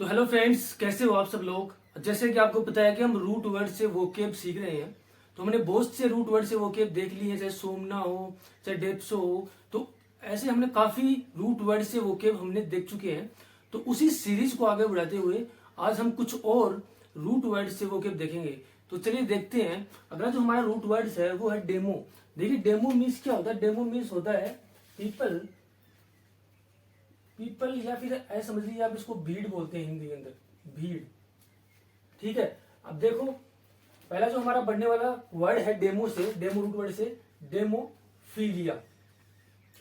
तो hello friends, कैसे हो आप सब लोग। जैसे कि आपको पता है कि हम रूट वर्ड से वोकेब सीख रहे हैं। तो हमने बहुत से रूट वर्ड से वोकेब देख लिए हैं, चाहे सोमना हो चाहे डेप्सो हो। तो ऐसे हमने काफी रूट वर्ड से वोकेब हमने देख चुके हैं। तो उसी सीरीज को आगे बढ़ाते हुए आज हम कुछ और रूट वर्ड से वोकेब देखेंगे। तो चलिए देखते हैं। अगला जो हमारा रूट वर्ड है वो है डेमो। देखिए डेमो मीन्स क्या होता है। डेमो मीन्स होता है पीपल। पीपल या फिर ऐसा समझ लीजिए आप इसको भीड़ बोलते हैं हिंदी के अंदर, भीड़। ठीक है। अब देखो पहला जो हमारा बनने वाला वर्ड है डेमो से, डेमो रूट वर्ड से डेमोफीलिया।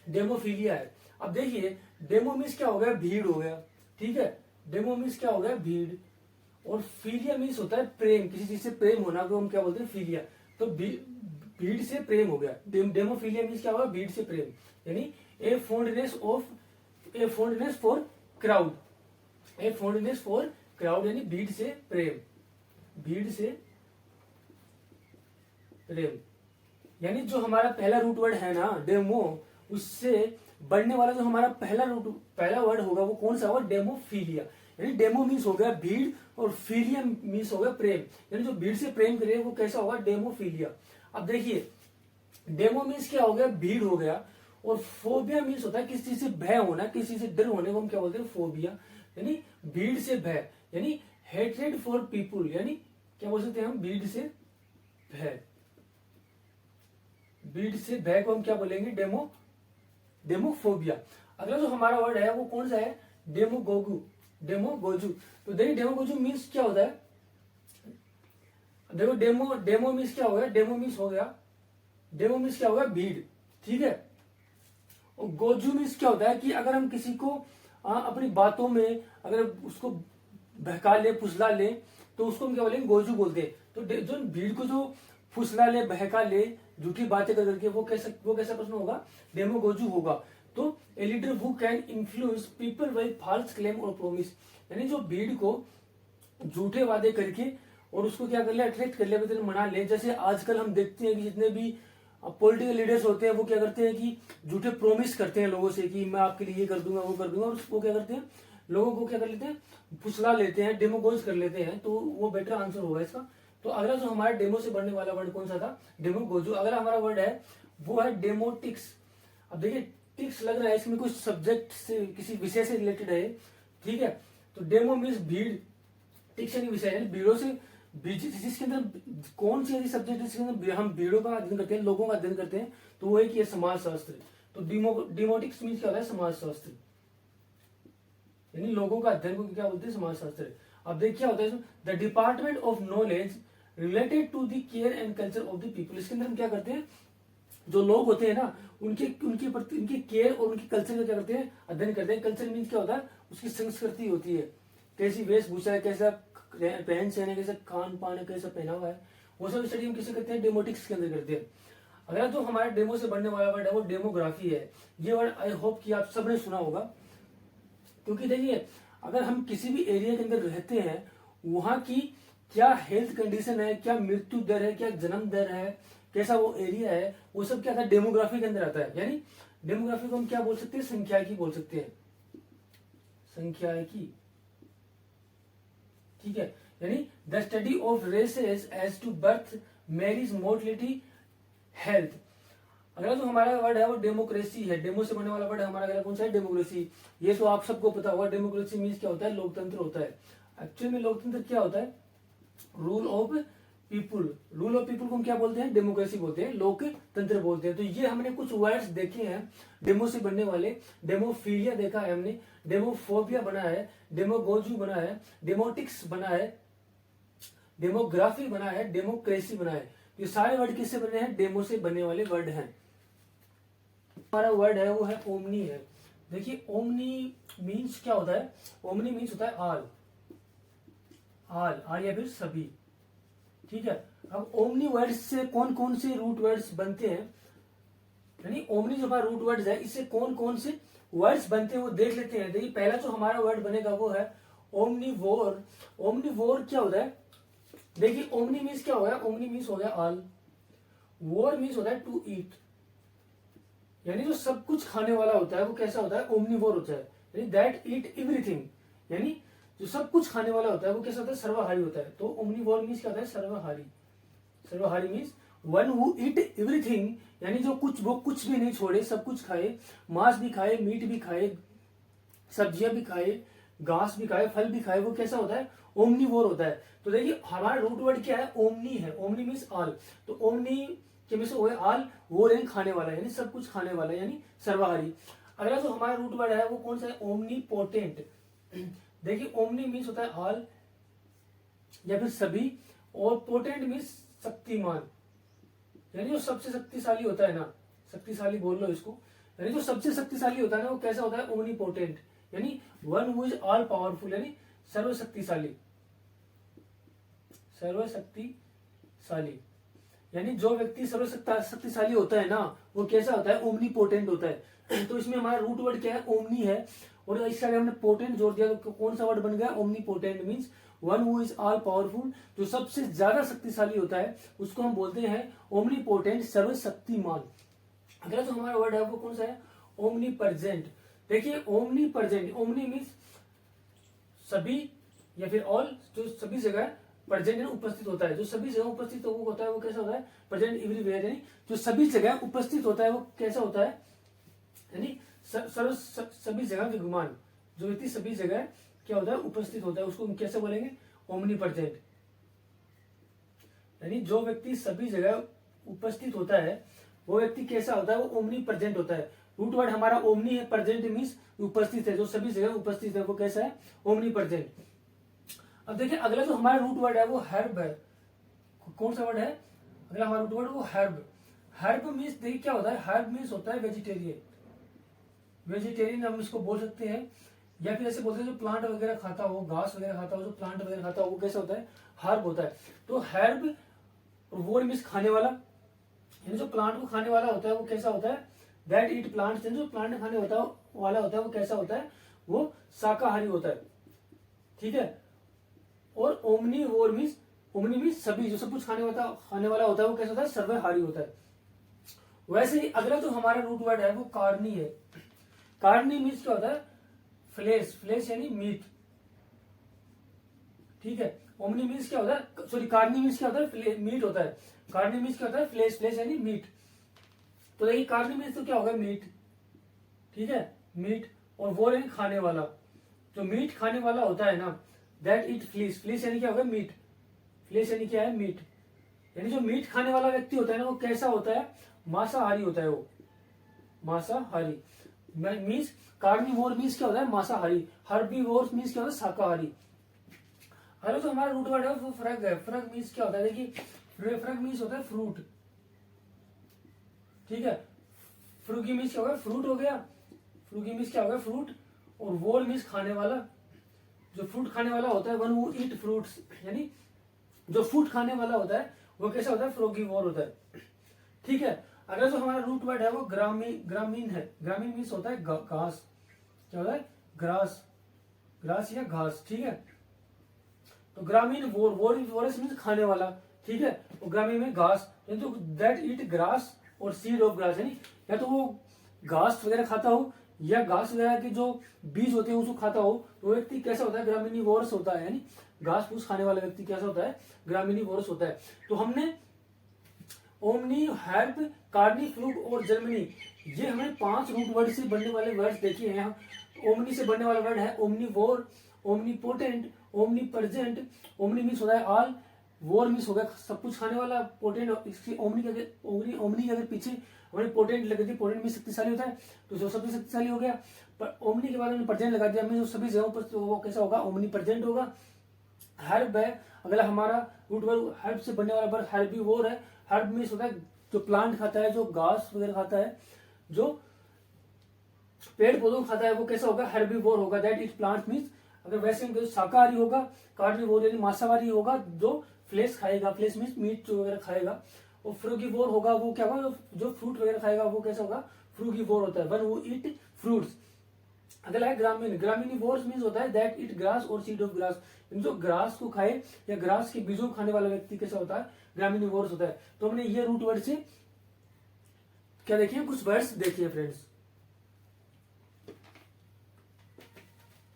डेमोफीलिया है। अब देखिए डेमो मीन्स क्या हो गया, भीड़ हो गया। ठीक है। डेमो मीन्स क्या हो गया, भीड़। और फीलिया मीन्स होता है प्रेम, किसी चीज से प्रेम होना को हम क्या बोलते हैं, फीलिया। तो भीड़ से प्रेम हो गया। डेमोफीलिया मीन्स क्या होगा, भीड़ से प्रेम। यानी a fondness for crowd. A fondness for crowd यानी भीड़ से प्रेम, भीड़ से प्रेम। यानी जो हमारा पहला रूट वर्ड है ना डेमो, उससे बढ़ने वाला जो हमारा पहला वर्ड होगा वो कौन सा होगा, डेमोफीलिया। यानी डेमो मीन्स हो गया भीड़ और फीलिया मीन्स हो गया प्रेम। यानी जो भीड़ से प्रेम करे वो कैसा होगा, डेमोफीलिया। अब देखिए डेमो मीन्स क्या हो गया, भीड़ हो गया। और फोबिया मीन्स होता है किसी चीज से भय होना, किसी से डर होने को हम क्या बोलते हैं, फोबिया। यानी भीड़ से भय, यानी हेट्रेड फॉर पीपुल। यानी क्या बोल सकते हैं हम, भीड़ से भय। भीड़ से भय को हम क्या बोलेंगे, डेमोफोबिया। अगला जो हमारा वर्ड है वो कौन सा है, डेमोगोगु। डेमोगोजू। तो देखिए डेमोगोजू मीन्स क्या होता है। देखो डेमो मीन्स क्या हो गया, डेमो मीन्स हो गया, डेमो मीन्स क्या होगा, भीड़। ठीक है। और गोजू मीन्स क्या होता है कि अगर हम किसी को अपनी बातों में अगर उसको बहका ले, फुसला ले, तो उसको हम क्या बोलेंगे, गोजू बोलते हैं। तो जो भीड़ को जो फुसला ले, बहका ले, झूठी बातें कर करके, वो कैसा प्रश्न होगा, डेमो गोजू होगा। तो a leader who can influence people by false claim और प्रोमिस। यानी जो भीड़ को झूठे वादे करके और उसको क्या कर ले, अट्रैक्ट कर ले, मतलब मना ले। जैसे आजकल हम देखते हैं कि जितने भी पॉलिटिकल लीडर्स होते हैं वो क्या करते हैं कि झूठे प्रोमिस करते हैं लोगों से कि मैं आपके लिए ये कर दूंगा, वो कर दूंगा। और वो क्या करते हैं, लोगों को क्या कर लेते हैं, फुसला लेते हैं, डेमोगोज कर लेते हैं। तो वो बेटर आंसर होगा इसका। तो अगला जो हमारा डेमो से बढ़ने वाला वर्ड कौन सा था, डेमोगोजो। अगला हमारा वर्ड है वो है डेमोटिक्स। अब देखिए टिक्स लग रहा है इसमें कुछ सब्जेक्ट से, किसी विषय से रिलेटेड है। ठीक है। तो डेमो मीन्स भीड़, टिक्स यानी विषय, यानी भीड़ों से, जिसके अंदर कौन सी ऐसी सब्जेक्ट जिसके अंदर हम भीड़ों का अध्ययन करते हैं, लोगों का अध्ययन करते हैं, तो वो है कि समाज शास्त्र। तो डिमोटिक्स मीन्स क्या होता है, समाज शास्त्र। यानी लोगों का अध्ययन को क्या बोलते हैं, समाज शास्त्र। अब देखिए क्या होता है, the department of knowledge related to the care and culture of the people. इसके अंदर हम क्या करते हैं, जो लोग होते हैं ना उनके उनके प्रति उनके केयर और उनके कल्चर का क्या करते हैं, अध्ययन करते हैं। कल्चर मीन्स क्या होता है, उसकी संस्कृति होती है, कैसी वेशभूषा है, कैसा रहन सहन है, कैसा खान पान है, कैसा पहनावा है, वो सब स्टडी हम किसे करते हैं, डेमोटिक्स के अंदर करते हैं। अगला जो हमारे डेमो से बढ़ने वाला वर्ड है वो डेमोग्राफी है। ये वर्ड आई होप कि आप सबने सुना होगा। क्योंकि देखिए अगर हम किसी भी एरिया के अंदर रहते हैं, वहां की क्या हेल्थ कंडीशन है, क्या मृत्यु दर है, क्या जन्म दर है, कैसा वो एरिया है, वो सब क्या था, डेमोग्राफी के अंदर आता है। यानी डेमोग्राफी को हम क्या बोल सकते हैं, संख्याकी बोल सकते हैं, संख्याकी। ठीक है। यानी the study of races as to birth, marriage, mortality, health. अगला जो हमारा वर्ड है वो डेमोक्रेसी है। डेमो से बनने वाला वर्ड हमारा अगला कौन सा है, डेमोक्रेसी। ये तो आप सबको पता होगा, डेमोक्रेसी मीन्स क्या होता है, लोकतंत्र होता है। एक्चुअली में लोकतंत्र क्या होता है, rule of people. Rule of people को हम क्या बोलते हैं, डेमोक्रेसी बोलते हैं, लोकतंत्र बोलते हैं। तो ये हमने कुछ वर्ड्स देखे हैं डेमो से बनने वाले। डेमोफीलिया देखा है हमने, डेमोफोबिया बना है, डेमोगोजू बना है, डेमोटिक्स बना है, डेमोग्राफी बना है, डेमोक्रेसी बना है। ये सारे वर्ड किससे बने हैं, डेमो से बनने वाले वर्ड हैं। हमारा वर्ड है वो है ओमनी है। देखिए ओमनी मीन्स क्या होता है, ओमनी मीन्स होता है आल, आल या फिर सभी। ठीक है। अब ओमनी वर्ड्स से कौन कौन से रूट वर्ड्स बनते हैं, यानी ओमनी जो हमारा रूट वर्ड्स है इससे कौन कौन से वर्ड्स बनते हैं वो देख लेते हैं। देखिए पहला जो हमारा वर्ड बनेगा वो है ओमनीवोर। ओमनीवोर क्या होता है, देखिए ओमनी मीन्स क्या होगा, ओमनी मीन्स हो गया ऑल, वोर मीन्स होता है टू ईट। यानी जो सब कुछ खाने वाला होता है वो कैसा होता है, ओमनीवोर होता है। यानी दैट ईट एवरीथिंग। यानी जो सब कुछ खाने वाला होता है वो कैसा होता है, सर्वाहारी होता है। तो ओमनीवोर मीन्स क्या होता है, सर्वाहारी। सर्वाहारी means one who eat everything, यानी जो कुछ वो कुछ भी नहीं छोड़े, सब कुछ खाए, मांस भी खाए, मीट भी खाए, सब्जियां भी खाए, घास भी खाए, फल भी खाए, वो कैसा होता है, ओमनीवोर होता है। तो देखिए हमारा रूट वर्ड क्या है, ओमनी है। Omni means all. तो ओमनी के में से वो है ऑल, वो यानी खाने वाला, यानी सब कुछ खाने वाला, यानी सर्वाहारी। अगला जो हमारा रूट वर्ड है वो कौन सा है, ओमनी पोटेंट। देखिए ओमनी मीन्स होता है ऑल या फिर सभी, और पोटेंट मीन्स शक्तिमान, यानी जो सबसे शक्तिशाली होता है ना, शक्तिशाली बोल लो इसको, यानी जो सबसे शक्तिशाली होता है ना वो कैसा होता है, ओमनी पोटेंट, यानी one who is all powerful, यानी सर्वशक्तिशाली। सर्वशक्तिशाली यानी जो व्यक्ति सर्वशक्तिशाली होता है ना वो कैसा होता है, ओमनी पोटेंट होता है। तो इसमें हमारा रूट वर्ड क्या है, ओमनी है, और इसके आगे हमने पोटेंट जोड़ दिया तो कौन सा वर्ड बन गया, omni potent means one who is all powerful, जो सबसे ज्यादा शक्तिशाली होता है उसको हम बोलते हैं ओमनी पोटेंट, सर्वशक्तिमान। अगला जो हमारा वर्ड है वो कौन सा है, ओमनी परजेंट। देखिए ओमनी परजेंट, ओमनी मीन्स सभी या फिर ऑल, जो सभी जगह प्रेजेंट उपस्थित होता है, जो सभी जगह उपस्थित वो होता है वो कैसा होता है, प्रेजेंट एवरीवेयर, यानी जो सभी जगह उपस्थित होता है वो कैसा होता है, यानी सभी जगह विद्यमान, जो व्यक्ति सभी जगह क्या होता है, उपस्थित होता है, उसको हम कैसे बोलेंगे, ओमनी प्रेजेंट। यानी जो व्यक्ति सभी जगह उपस्थित होता है वो व्यक्ति कैसा होता है, वो ओमनी प्रेजेंट होता है। रूट वर्ड हमारा ओमनी है, प्रेजेंट मीन्स उपस्थित है, जो सभी जगह उपस्थित है वो कैसा है, ओमनी प्रेजेंट। अब देखिए अगला जो हमारा रूट वर्ड है वो हर्ब है। कौन सा वर्ड है, अगला हमारा रूट वर्ड वो हर्ब। हर्ब मीन्स देखिए क्या होता है, हर्ब मीन्स होता है वेजिटेरियन। वेजिटेरियन हम इसको बोल सकते हैं, या फिर ऐसे बोलते हैं जो प्लांट वगैरह खाता हो, घास वगैरह खाता हो, जो प्लांट वगैरह खाता हो वो कैसा होता है, हर्ब होता है। तो हर्ब वर्ड मीन्स खाने वाला, यानी जो प्लांट को खाने वाला होता है वो कैसा होता है, दैट ईट प्लांट्स, जो प्लांट खाने वाला होता है वो कैसा होता है, वो शाकाहारी होता है। ठीक है। और ओमनीवोर मीन्स, ओमनी मीन्स सभी, जो सब कुछ खाने वाला होता है वो कैसा होता है, सर्वहारी होता है। वैसे ही अगला जो हमारा रूट वर्ड है वो कार्नी है। कार्नी मीन्स क्या होता है, फ्लेश, फ्लेश यानी मीट। ठीक है। ओमनी मीन्स क्या होता है, सॉरी कार्नी मीन्स क्या होता है, मीट होता है। कार्नी मीन्स क्या होता है, फ्लेश, फ्लेश यानी मीट। तो देखिए कार्नी मीन्स तो क्या होगा, मीट। ठीक है, मीट। और वो यानी खाने वाला, जो मीट खाने वाला होता है ना, दैट ईट फ्लीस, फ्लीस यानी क्या होगा, मीट। फ्लेश यानी क्या है, मीट। यानी जो मीट खाने वाला व्यक्ति होता है ना वो कैसा होता है, मांसाहारी होता है, वो मांसाहारी। मीन्स कार्निवोर मीन्स क्या होता है, मांसाहारी। हर्बीवोर मीन्स क्या होता है, शाकाहारी। हेलो, तो हमारा रूट वर्ड है वो फ्रग है। फ्रग मीन्स क्या होता है, देखिए फ्रग मीन्स होता है फ्रूट। ठीक है। फ्रूगी मीन्स क्या होगा, फ्रूट हो गया। फ्रूगी मीन्स क्या होगा, फ्रूट। और वोर मीन्स खाने वाला, जो फ्रूट खाने वाला होता है, वन हु ईट फ्रूट्स, यानी जो फ्रूट खाने वाला होता है वो कैसा होता है, फ्रोगी वोर होता है। ठीक है। अगर जो हमारा रूट वर्ड है वो ग्रामीण है। ग्रामीण मीन्स होता है घास, क्या होता है, ग्रास, ग्रास या घास। ठीक है। तो ग्रामीण वोर मीन्स खाने वाला। ठीक है। और ग्रामीण में घास, तो दैट ईट ग्रास और सीड ऑफ ग्रास, यानी या तो वो घास वगैरह खाता हो या घास वगैरह के जो बीज होते हैं उसको खाता हो, तो वो व्यक्ति कैसा होता है, ग्रामीणी वोरस होता है। यानी घास फूस खाने वाला व्यक्ति कैसा होता है, ग्रामीणी वोरस होता है। तो हमने ओमनी, हर्ब, कार्नी, फ्रूग और जर्मनी, ये हमें 5 रूट वर्ड से बनने वाले वर्ड्स देखे हैं। ओमनी से बनने वाला वर्ड है omnivore, omnipotent, omnipresent. Omni means होता है ऑल, वोर मीन्स होगा सब कुछ खाने वाला, पोटेंट। इसकी ओमनी के अगर पीछे हमने पोटेंट लगा दी, पोटेंट मीन्स शक्तिशाली होता है, तो जो सबसे शक्तिशाली हो गया। पर ओमनी के बाद हमने प्रेजेंट लगा दिया, मीन्स सभी जगहों पर, तो वो कैसा होगा, ओमनी प्रेजेंट होगा। हर्ब है अगला हमारा रूट वर्ड, हर्ब से बनने वाला वर्ड हर्बीवोर है। हर्ब मीन्स होता है जो प्लांट खाता है, जो घास वगैरह खाता है, जो पेड़ पौधों खाता है वो कैसा होगा, हर्बीवोर होगा। दैट इट प्लांट मीन्स, अगर वैसे हम शाकाहारी होगा, कार्निवोर यानी मांसाहारी होगा, जो फ्लेश खाएगा, फ्लेश मीन्स मीट वगैरह खाएगा। और फ्रूगीवोर होगा, वो क्या होगा, जो फ्रूट वगैरह खाएगा वो कैसा होगा, फ्रूगीवोर होता है, वन हु ईट फ्रूट्स। अगला है ग्रामीण। ग्रामीणीवोर्स मीन्स होता है दैट ईट ग्रास और सीड ऑफ ग्रास, जो ग्रास को खाए या ग्रास के बीजों को खाने वाला व्यक्ति कैसा होता है, ग्रामीणीवोर्स होता है। तो हमने ये रूट वर्ड से क्या देखिए, कुछ वर्ड्स देखिए फ्रेंड्स।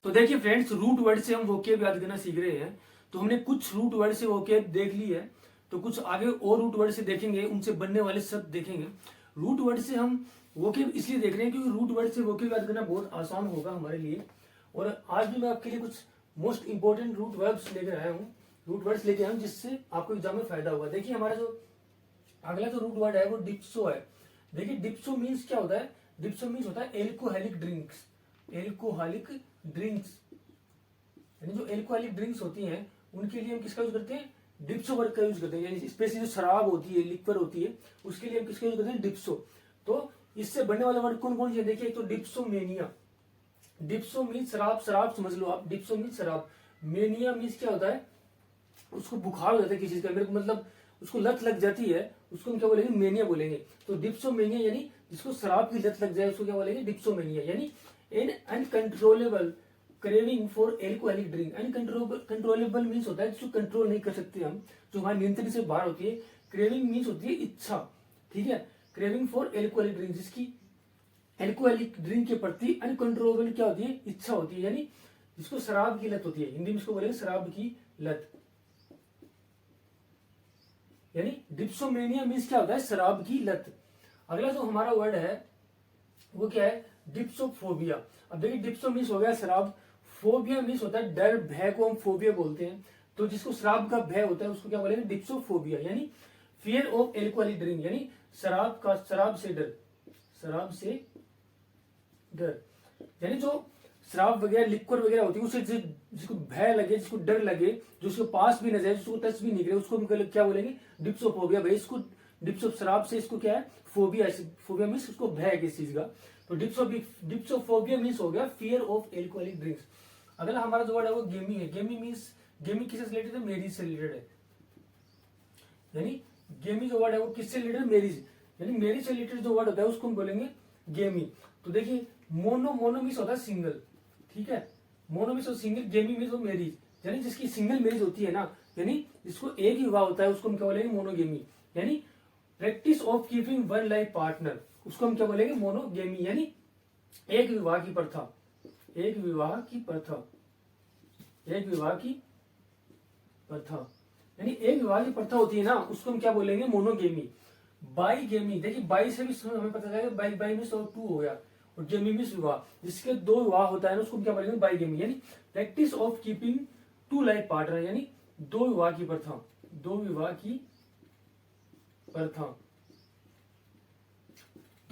तो देखिए फ्रेंड्स, रूट वर्ड से हम वोकेब याद करना सीख रहे हैं। तो हमने कुछ रूट वर्ड से वोकेब देख ली है, तो कुछ आगे और रूट वर्ड से देखेंगे, उनसे बनने वाले शब्द देखेंगे। रूट वर्ड से हम वोकेब इसलिए देख रहे हैं क्योंकि रूट वर्ड से वोकेब याद करना बहुत आसान होगा हमारे लिए। और आज भी मैं आपके लिए कुछ मोस्ट इंपोर्टेंट रूट वर्ड्स लेकर आया हूँ, रूट वर्ड्स लेके आया हूँ, जिससे आपको एग्जाम में फायदा होगा। देखिए हमारा जो अगला जो रूट वर्ड है वो डिप्सो है। देखिए डिप्सो मीन्स क्या होता है? डिप्सो मीन्स होता है एल्कोहलिक ड्रिंक्स। एल्कोहलिक ड्रिंक्स यानी जो एल्कोहलिक ड्रिंक्स होती हैं उनके लिए हम किसका यूज करते हैं? डिप्सो वर्ड का यूज करते हैं। यानी स्पेशली जो शराब होती है, लिक्वर होती है, उसके लिए हम किसका यूज करते हैं? डिप्सो। तो इससे बनने वाला वर्ड कौन कौन से? देखिए एक तो डिप्सोमेनिया। डिप्सो मीन्स शराब, शराब समझ लो आप, डिप्सो मीन्स शराब। मेनिया मीन्स क्या होता है? उसको बुखार हो जाता है किसी चीज का, मेरे को मतलब उसको लत लग जाती है, उसको हम क्या बोलेंगे? मेनिया बोलेंगे। तो डिप्सोमेनिया यानी जिसको शराब की लत लग जाए उसको क्या बोलेंगे? डिप्सोमेनिया। यानी an uncontrollable craving for alcoholic drink. Uncontrollable means होता है जिसको कंट्रोल नहीं कर सकते हम, जो हमारे नियंत्रण से बाहर होती है। क्रेविंग मीन्स होती है इच्छा, ठीक है? क्रेविंग फॉर एल्कोहलिक ड्रिंक, जिसकी एल्कोहलिक ड्रिंक के प्रति अनकंट्रोलेबल क्या होती है? इच्छा होती है। यानी जिसको शराब की लत होती है, हिंदी में इसको बोलेंगे शराब की लत। यानी डिप्सोमेनिया मीन्स क्या होता है? शराब की लत। अगला जो हमारा वर्ड है वो क्या है? डिप्सोफोबिया। अब देखिए डिप्सो मीन्स हो गया शराब, फोबिया मीन्स होता है डर, भय को हम फोबिया बोलते हैं। तो जिसको शराब का भय होता है उसको क्या बोलेंगे? डिप्सोफोबिया। यानी फियर ऑफ एल्कोहलिक ड्रिंक, यानी शराब से डर, शराब से डर। यानी जो शराब वगैरह, लिक्वर वगैरह होती है, उसे जिसको भय लगे, जिसको डर लगे, जो उसके पास भी न जाए, जिसको टच भी नहीं करे, उसको हम क्या बोलेंगे? डिप्सोफोबिया। भाई इसको डिप्सो, शराब से इसको क्या है? फोबिया। फोबिया मीन्स उसको भय है किसी चीज का। तो डिप्सोफोबिया मीन्स हो गया फियर ऑफ एल्कोहलिक ड्रिंक्स। अगला हमारा जो वर्ड है वो गेमी है। गेमी मीन्स, गेमी किससे रिलेटेड है? मैरिज से रिलेटेड है। यानी गेमी जो वर्ड है वो किससे रिलेटेड है? मैरिज। यानी मैरिज से रिलेटेड जो वर्ड होता है उसको हम बोलेंगे गेमी। तो देखिए मोनो मीन्स होता है सिंगल, ठीक है? मोनो मीन्स सिंगल, गेमी मीन्स मैरिज। यानी जिसकी सिंगल मैरिज होती है ना, यानी जिसको एक ही विवाह होता है उसको हम क्या बोलेंगे? मोनोगेमी। यानी practice of keeping one life partner, उसको हम क्या बोलेंगे? मोनोगेमी। यानी एक विवाह की प्रथा, एक विवाह की प्रथा, एक विवाह की प्रथा। यानी एक विवाह की प्रथा होती है ना, उसको हम क्या बोलेंगे? मोनोगेमी। बाईगेमी, देखिए बाई से भी हमें पता चलेगा, बाई बाई में 2 हो गया, और गेमी मीन्स विवाह, जिसके 2 विवाह होता है ना उसको क्या बोलेंगे? बाईगेमी। यानी practice of keeping 2 life partner, यानी 2 विवाह की प्रथा, 2 विवाह की प्रथा,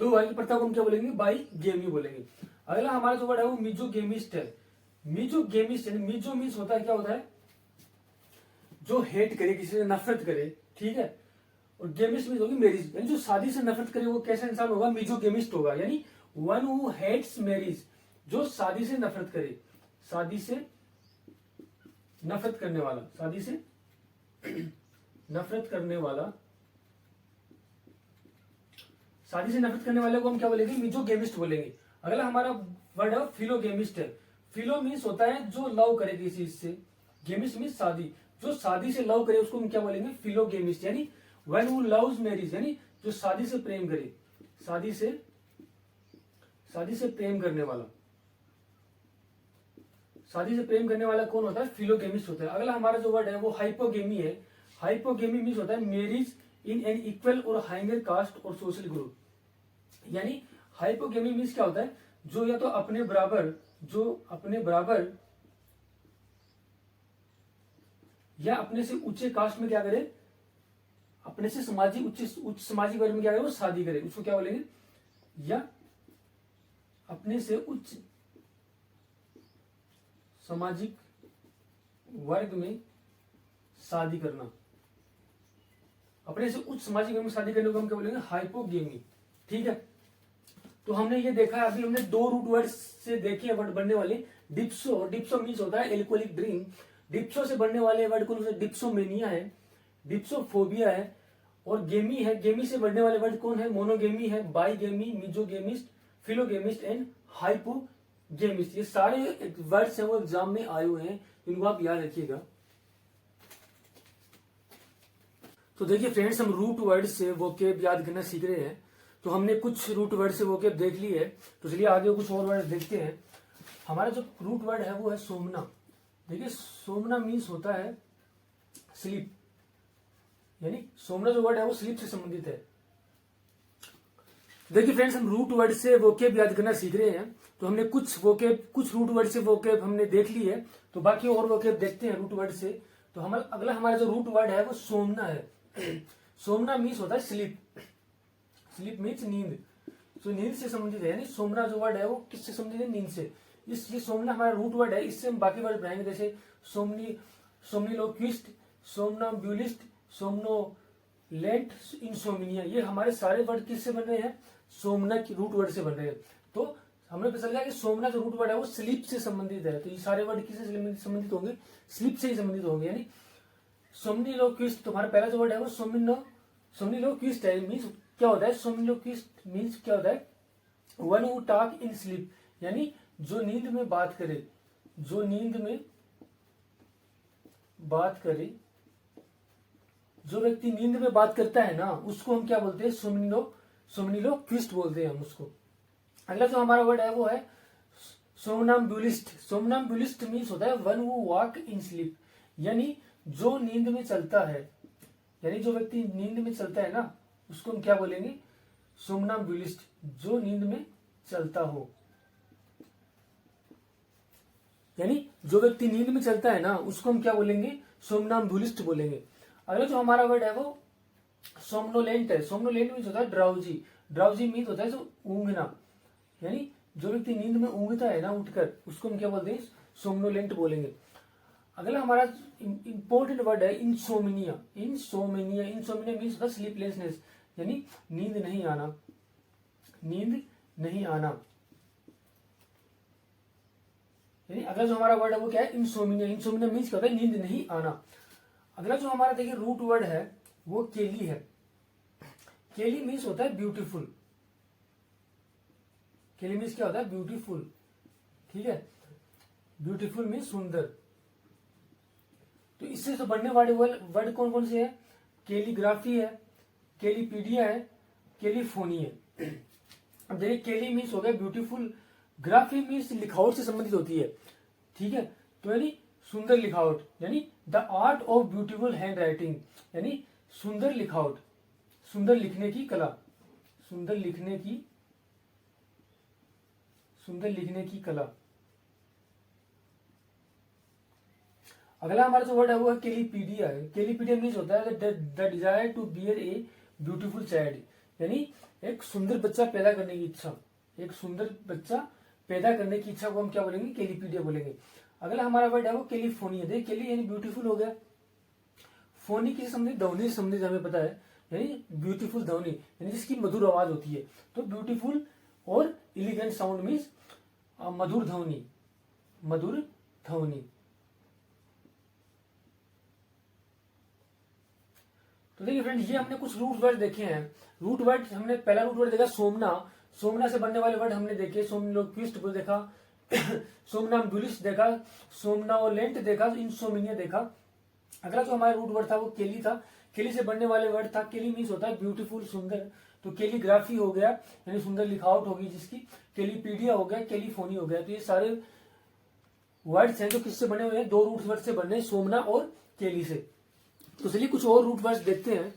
2 विवाह की प्रथा को हम क्या बोलेंगे? बाईगेमी बोलेंगे। अगला हमारा जो वर्ड है वो मिजोगेमिस्ट है। मिजोगेमिस्ट यानी मिजो मीन्स होता है, क्या होता है? जो हेट करे, किसी से नफरत करे, ठीक है? और गेमिस्ट मीन्स होगी मैरिज। यानी जो शादी से नफरत करे वो कैसा इंसान होगा? मिजोगेमिस्ट होगा। यानी वन हु हेट्स मैरिज, जो शादी से नफरत करे, शादी से नफरत करने वाला, शादी से नफरत करने वाला, शादी से नफरत करने वाले को हम क्या बोलेंगे? मिजोगेमिस्ट बोलेंगे। अगला हमारा वर्ड है फिलोगेमिस्ट है। फिलो मीन्स होता है जो लव करे किसी चीज से, गेमिस्ट मीन्स शादी, जो शादी से लव करे उसको हम क्या बोलेंगे? फिलोगेमिस्ट। यानी वन हु लव्स मैरिज, यानी जो शादी से प्रेम करे, शादी से प्रेम करने वाला, शादी से प्रेम करने वाला कौन होता है? फिलोगेमिस्ट होता है। अगला हमारा जो वर्ड है वो हाइपोगेमी है। हाइपोगेमी मीन्स होता है मैरिज इन एन इक्वल और हाइयर कास्ट और सोशल ग्रुप। यानी हाइपोगेमी मीन्स क्या होता है? जो या तो अपने बराबर, जो अपने बराबर या अपने से ऊंचे कास्ट में क्या करे, अपने से सामाजिक उच्च सामाजिक वर्ग में क्या करे, वो शादी करे, उसको क्या बोलेंगे? या अपने से उच्च सामाजिक वर्ग में शादी करना, अपने से उच्च सामाजिक वर्ग में शादी करने को हम क्या बोलेंगे? हाइपोगेमी, ठीक है? तो हमने ये देखा है, अभी हमने 2 रूट वर्ड से देखे वर्ड बनने वाले। डिप्सो, डिप्सो मीन्स होता है एल्कोहलिक ड्रिंक। डिप्सो से बनने वाले वर्ड कौन से? डिप्सोमेनिया है, डिप्सोफोबिया है, और गेमी है। गेमी से बनने वाले वर्ड कौन है? मोनोगेमी है, बाईगेमी, मिजोगेमिस्ट, फिलोगेमिस्ट एंड हाइपोगेमिस्ट। ये सारे वर्ड्स हैं वो एग्जाम में आए हुए हैं, इनको आप याद रखिएगा। तो देखिए फ्रेंड्स, हम रूट वर्ड से वोकेब याद करना सीख रहे हैं। तो हमने कुछ रूट वर्ड से वोकेब देख ली है, तो चलिए आगे कुछ और वर्ड देखते हैं। हमारा जो रूट वर्ड है वो है सोमना। देखिए सोमना मीन्स होता है स्लीप, यानी सोमना जो वर्ड है वो स्लीप से संबंधित है। देखिए फ्रेंड्स, हम रूट वर्ड से वोकेब याद करना सीख रहे हैं। तो हमने कुछ रूट वर्ड से वोकेब हमने देख ली है, तो बाकी और वोकेब देखते हैं रूट वर्ड से। तो हमारा अगला हमारा जो रूट वर्ड है वो सोमना है। सोमना मीन्स होता है स्लीप। स्लीप मीन्स नींद। तो नींद से संबंधित है, यानी सोमना जो वर्ड है वो किससे संबंधित है? नींद से। ये सोमना हमारा रूट वर्ड है। इससे हम बाकी वर्ड बनाएंगे, जैसे सोमनीलोक्विस्ट, सोमनम्बुलिस्ट, सोमनोलेंट, इंसोमिनिया। ये हमारे सारे वर्ड किससे बन रहे हैं? सोमना की रूट वर्ड से बन रहे हैं। तो हमने पता चला कि सोमना जो रूट वर्ड है वो स्लीप से संबंधित है। तो ये सारे वर्ड किससे संबंधित होंगे? स्लीप से ही संबंधित होंगे। यानी सोमनीलोक्विस्ट, तुम्हारा पहला जो वर्ड है वो सोमनीलोक्विस्ट है। मीन्स क्या होता है? सोमनीलोक्विस्ट मीन्स क्या होता है? One who talk in sleep, यानी जो नींद में बात करे। जो नींद में बात करे, जो व्यक्ति नींद में बात करता है ना, उसको हम क्या बोलते हैं? सोमनीलोक्विस्ट बोलते हैं हम उसको। अगला जो हमारा वर्ड है वो है सोमनम्बुलिस्ट। सोमनम्बुलिस्ट मीन्स होता है one who walk in sleep, यानी जो नींद में चलता है। यानी जो व्यक्ति नींद में चलता है ना, उसको हम क्या बोलेंगे? सोमनम्बुलिस्ट, जो नींद में चलता हो। यानी जो व्यक्ति नींद में चलता है ना, उसको हम क्या बोलेंगे? सोमनम्बुलिस्ट बोलेंगे। अगला जो हमारा वर्ड है वो सोमनोलेंट है। सोमनोलेंट मीन्स होता है ड्राउजी। ड्राउजी मीन्स होता है जो ऊंघना, यानी जो व्यक्ति नींद में ऊंघता है ना उठकर, उसको हम क्या बोलते हैं? सोमनोलेंट बोलेंगे। अगला हमारा इंपॉर्टेंट वर्ड है इंसोमिनिया। इंसोमिनिया मीन्स होता है स्लीपलेसनेस, यानी नींद नहीं आना। नींद नहीं आना, यानी अगला जो हमारा वर्ड है वो क्या है? इंसोमिनिया। इंसोमिनिया मीन्स क्या होता है? नींद नहीं आना। अगला जो हमारा देखिए रूट वर्ड है वो केली है। केली मीन्स होता है ब्यूटीफुल। केली मीन्स क्या होता है? ब्यूटीफुल। ठीक है, ब्यूटीफुल मीन्स सुंदर। तो इससे तो बनने वाले वर्ड कौन कौन से हैं? कैलीग्राफी है, कैलीपीडिया है, कैलीफोनी है। अब देखिए केली मीन्स हो गया ब्यूटीफुल, ग्राफी मीन्स लिखावट से संबंधित होती है। ठीक है, तो यानी सुंदर लिखावट, यानी the art of beautiful hand writing, यानी सुंदर लिखावट, सुंदर लिखने की कला, सुंदर लिखने की कला। अगला हमारा जो वर्ड है वो है कैलीपीडिया है। कैलीपीडिया मीन्स होता है the desire to bear a beautiful child, यानी एक सुंदर बच्चा पैदा करने की इच्छा। एक सुंदर बच्चा पैदा करने की इच्छा को हम क्या बोलेंगे? कैलीपीडिया बोलेंगे। अगला हमारा वर्ड है वो कैलीफोनिया। देखिए कैली यानी ब्यूटीफुल हो गया, फोनी किसी संबंधित, ध्वनि से संबंधित हमें पता है, यानी ब्यूटीफुल ध्वनि, यानी जिसकी मधुर आवाज होती है। तो ब्यूटीफुल और इलिगेंट साउंड मीन्स मधुर ध्वनि, मधुर ध्वनि। तो देखिए फ्रेंड्स, ये हमने कुछ रूट वर्ड देखे हैं। रूट वर्ड हमने पहला रूट वर्ड देखा सोमना। सोमना से बनने वाले वर्ड हमने देखे, सोमनिलोक्विस्ट देखा, सोमनम्बुलिस्ट देखा, सोमनोलेंट देखा, इंसोमिनिया देखा। अगला जो हमारा रूट वर्ड था वो केली था। केली से बनने वाले वर्ड था, केली मीन्स होता है ब्यूटीफुल, सुंदर। तो कैलीग्राफी हो गया, यानी सुंदर लिखावट होगी जिसकी। कैलीपीडिया हो गया, कैलीफोनी हो गया। तो ये सारे वर्ड्स हैं जो किससे बने हुए हैं? दो रूट वर्ड से बने, सोमना और केली से। तो चलिए कुछ और रूट वर्ड्स देखते हैं।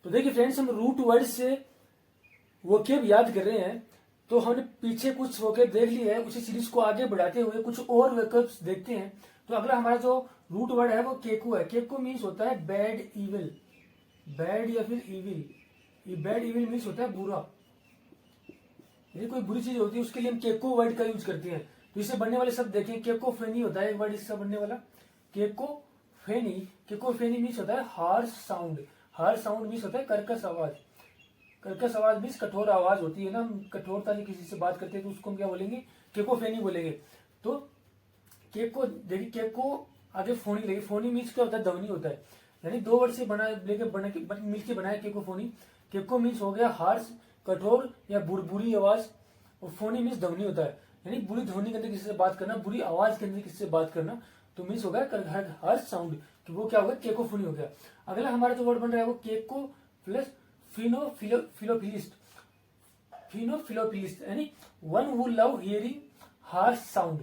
तो देखिए फ्रेंड्स, हम रूट वर्ड से वोकेब याद कर रहे हैं। तो हमने पीछे कुछ वोकेब देख लिया है, उसी सीरीज को आगे बढ़ाते हुए कुछ और वोकेब्स देखते हैं। तो अगला हमारा जो रूट वर्ड है वो केको है। केको मीन्स होता है बैड इविल, बैड या फिर इविल। ये बैड इविल मीन्स होता है बुरा, यदि कोई बुरी चीज होती है उसके लिए हम केको वर्ड का यूज करते हैं। तो इससे बनने वाले शब्द देखें, केकोफेनी होता है एक वर्ड इससे बनने वाला, केकोफेनी। केकोफेनी मीन्स होता है harsh sound. Harsh sound means होता है कर्कश आवाज। कर्कश आवाज मीन्स कठोर आवाज होती है ना, हम कठोरता से किसी से बात करते हैं तो उसको हम क्या बोलेंगे? केकोफेनी बोलेंगे। तो केको, देखिए केको आगे फोनी लगी। फोनी मीन्स क्या होता है? ध्वनि होता है, यानी दो वर्ड से बना लेके मिलकर बनाया केकोफोनी। केको मीन्स हो गया हार्श, कठोर या बुरी आवाज, और फोनी मीन्स ध्वनि होता है, यानी बुरी ध्वनि के अंदर किसी से बात करना, बुरी आवाज के अंदर किसी से बात करना। तो मीन्स हो गया हार्श साउंड, तो वो क्या होगा? केकोफोनी हो गया। अगला हमारा जो वर्ड बन रहा है वो केको प्लस फिनोफिलोफिलिस्ट। फिनोफिलोफिलिस्ट यानी one who love hearing harsh sound,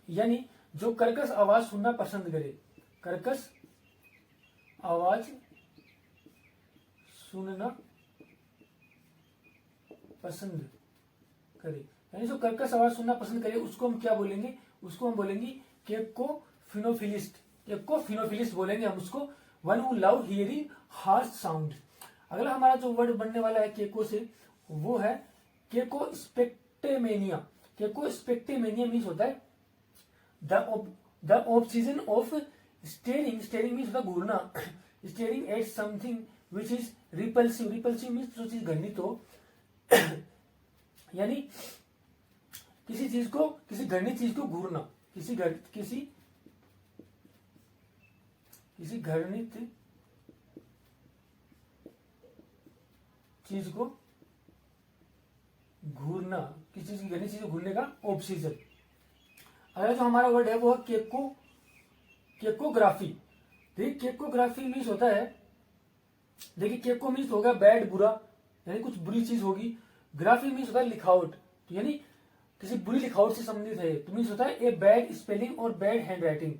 यानी जो कर्कश आवाज सुनना पसंद करे, कर्कश आवाज सुनना पसंद करे, यानी जो कर्कश आवाज सुनना पसंद करे उसको हम क्या बोलेंगे, उसको हम बोलेंगे केकोफिनोफिलिस्ट, केकोफिनोफिलिस्ट बोलेंगे हम उसको, one who love hearing harsh sound. अगला हमारा जो वर्ड बनने वाला है केको से, वो है केकोस्पेक्टेमेनिया। केकोस्पेक्टेमेनिया मीन्स होता है the obsession of staring, staring means होता है घूरना, staring at something which is repulsive, repulsive means जो चीज घृणित हो, यानी किसी चीज को, किसी घृणित चीज को घूरना, किसी घृणित चीज को घूरना, किसी चीज की घृणित चीज को घूरने का ऑब्सेशन। अगला जो हमारा वर्ड है वो है केकोग्राफी। देखिए केकोग्राफी मीन्स होता है, देखिए केको मीन्स होगा बैड, बुरा, यानी कुछ बुरी चीज होगी। ग्राफी मीन्स होता है लिखावट, तो यानी किसी बुरी लिखावट से संबंधित है। तो मीन्स होता है ए बैड स्पेलिंग और बैड हैंड राइटिंग,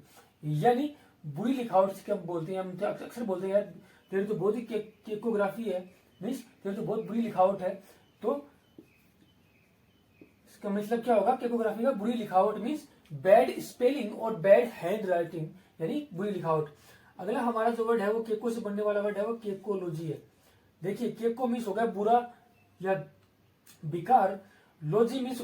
यानी बुरी लिखावट से क्या बोलते हैं हम, अक्सर बोलते हैं यार तेरी तो बहुत ही केकोग्राफी है, मीन्स तेरी तो बहुत बुरी लिखावट है। तो इसका मतलब क्या होगा, केकोग्राफी का बुरी लिखावट मीन्स बैड स्पेलिंग और बैड हैंड राइटिंग, यानी बुरी लिखावट। अगला हमारा जो वर्ड है वो केको से बनने वाला वर्ड है वो केकोलॉजी है। देखिए केको मीन्स होगा बुरा या बेकार, लॉजी मीन्स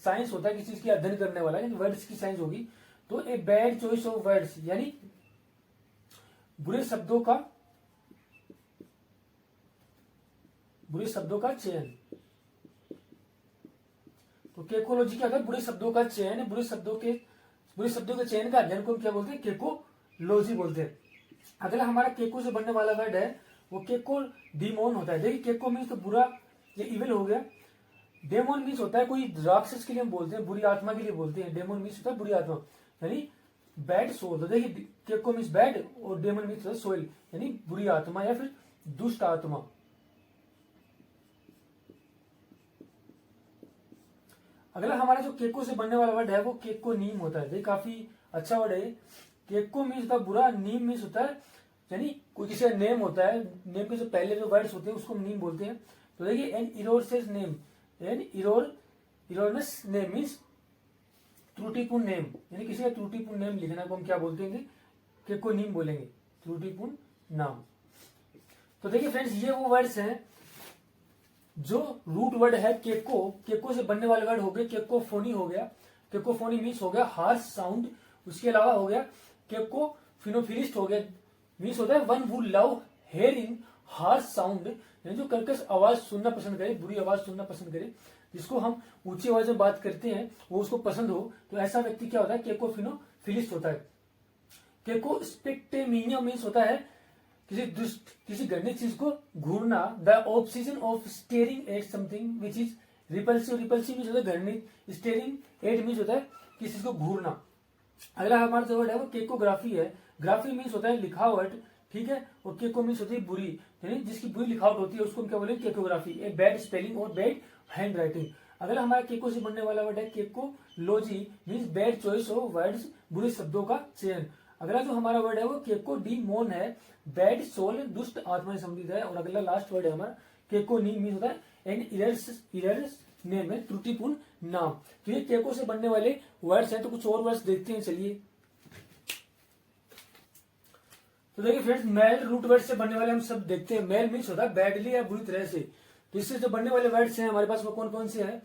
साइंस होता है किसी चीज की अध्ययन करने वाला, यानी वर्ड्स की साइंस होगी। तो a bad choice of words, यानी बुरे शब्दों का चयन। तो केकोलॉजी क्या होता है, बुरे शब्दों का चयन, बुरे शब्दों के चयन का अध्ययन को क्या बोलते हैं, केकोलॉजी बोलते हैं। अगला हमारा केको से बनने वाला वर्ड है वो केको डिमोन होता है। देखिए केको मीन्स तो बुरा या इविल हो गया, डेमोन मीन्स होता है कोई राक्षस के लिए हम बोलते हैं, बुरी आत्मा के लिए बोलते हैं। डेमोन मीन्स होता है बुरी आत्मा, यानी बैड सोल। तो देखिए केको मीन्स बैड और डेमन मीन्स होता है सोल, यानी बुरी आत्मा या फिर दुष्ट आत्मा। अगला हमारा जो केको से बनने वाला वर्ड है वो केको नीम होता है। देखिए काफी अच्छा वर्ड है। केको मीन्स होता है बुरा, नीम मीन्स होता है यानी कोई किसी का नेम होता है, नेम के जो पहले जो वर्ड्स होते हैं उसको हम नीम बोलते हैं। तो देखिए an erroneous name, an erroneous name means त्रुटिपूर्ण नेम, यानी किसी का त्रुटिपूर्ण नेम लिखना को हम क्या बोलते हैं, केको नीम बोलेंगे, त्रुटिपूर्ण नाम। तो देखिए फ्रेंड्स ये वो वर्ड्स हैं जो रूट वर्ड है केको, केको से बनने वाले वर्ड हो गए केकोफोनी हो गया, केकोफोनी मीन्स हो गया हार्श साउंड। उसके अलावा हो गया केकोफिनोफिलिस्ट हो गया, मीन्स होता है one who love hearing harsh sound, यानी जो कर्कश आवाज सुनना पसंद करे, बुरी आवाज सुनना पसंद करे, जिसको हम ऊंची आवाज में बात करते हैं वो उसको पसंद हो, तो ऐसा व्यक्ति क्या होता है, केकोफिनोफिलिस्ट होता है। केकोस्पेक्टेमिनिया मीन्स होता है किसी घृणित चीज को घूरना, the obsession of staring at something which is repulsive, repulsive means होता है घृणित, स्टेरिंग एट मीन्स होता है किसी चीज को घूरना। अगला हमारा जो वर्ड है वो केकोग्राफी है। ग्राफी मीन्स होता है लिखावट, ठीक है, और केको मीन्स होती है बुरी, यानी जिसकी बुरी लिखावट होती है उसको हम क्या बोलेंगे, केकोग्राफी, ए बैड स्पेलिंग और बैड हैंड राइटिंग। अगला हमारा केको से बनने वाला वर्ड है cacology, means bad choice of words, बुरे शब्दों का चयन। अगला जो हमारा वर्ड है वो केको डिमोन है, बैड सोल, दुष्ट आत्मा से संबंधित है। और अगला लास्ट वर्ड है हमारा केको नीम, मीन्स होता है एन इरर्स नेम है, त्रुटिपूर्ण नाम। तो ये केको से बनने वाले वर्ड्स हैं। तो कुछ और वर्ड्स देखते हैं, चलिए। तो देखिए फ्रेंड्स मेल रूट वर्ड से बनने वाले हम सब देखते हैं। मेल मीन्स होता है बैडली या बुरी तरह से। तो इससे जो बनने वाले वर्ड्स हैं हमारे पास वो कौन कौन से हैं।